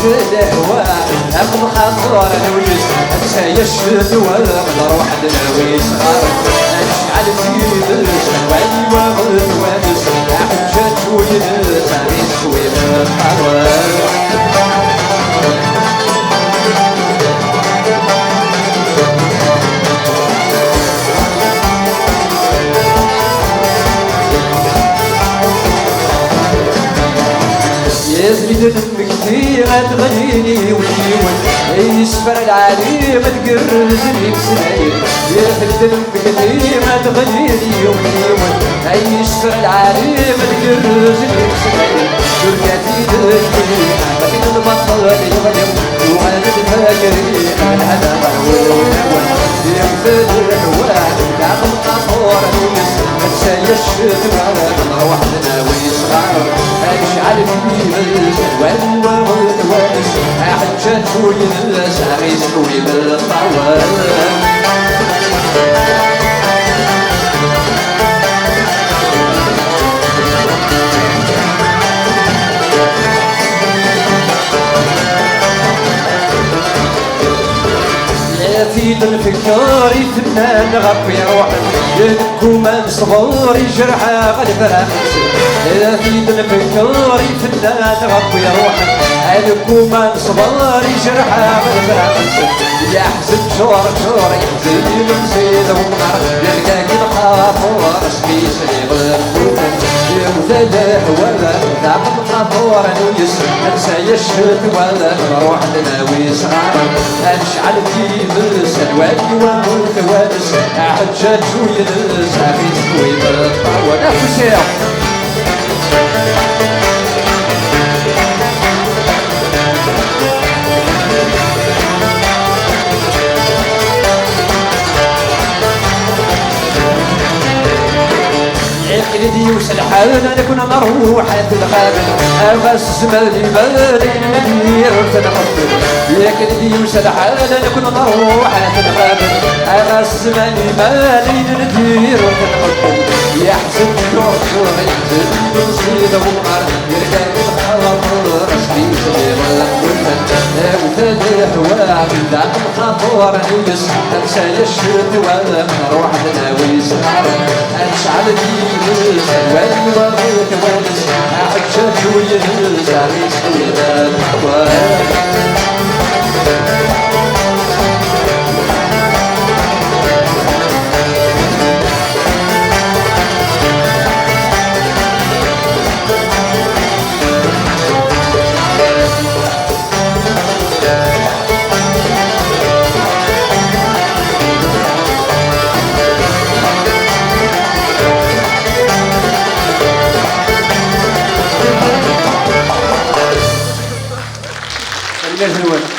الهوى أخذ خاطر الويس أنسى يشد وأقدر واحد الويس أشعل زيد الشوالي وغد وانس أحجة وينس عريس ويبقى يا زميل المكتي غتغنيني وليون يسفر العالي ما تقرزني بسنين يا زميل المكتي غتغنيني وليون يسفر العالي ما تقرزني بسنين شركتي تجري لكن البطل يغلب وغلب الفاكرين من هذا والنوان يغفل الحوال تعقل قطور الونس انسى يشد نروح لنا ويصغر اشعل فيه الوان والوانس حجات وينس عريس ويبالطوال في الفكار فنان غطي روحه ينكومان صغور يجرحه غالب رامس في الفكار فنان غطي روحه ينكومان صغور يجرحه غالب رامس يحزن شور شور يحزن يمسيد ومغر يلقاك الخاطر سبيس يغلب يمثل ولا تعقل خاطر نويس انسى يشهد ولا نروح لنا ويصغر اشعل كيف الوادي والكوانس حجات وينس عريس ويبطل ونفسي يقلدي وسلحان انا كنا نروح الغابة ابس مالي بالي ندير تنقبل يقلدي وسلحان انا كنا نروح الغابة ابس مالي ندير تنقبل يحسن شوف يحسن يصيد ومعر يرجع الخاطر رشدي صغير وثاد الحوار ذاك الخاطر نجس انسى يشد ولا نروح لنا ويسهر اشعل دينس الوالي وغير كوانس حجات وينس عريس ويبقى الجزوة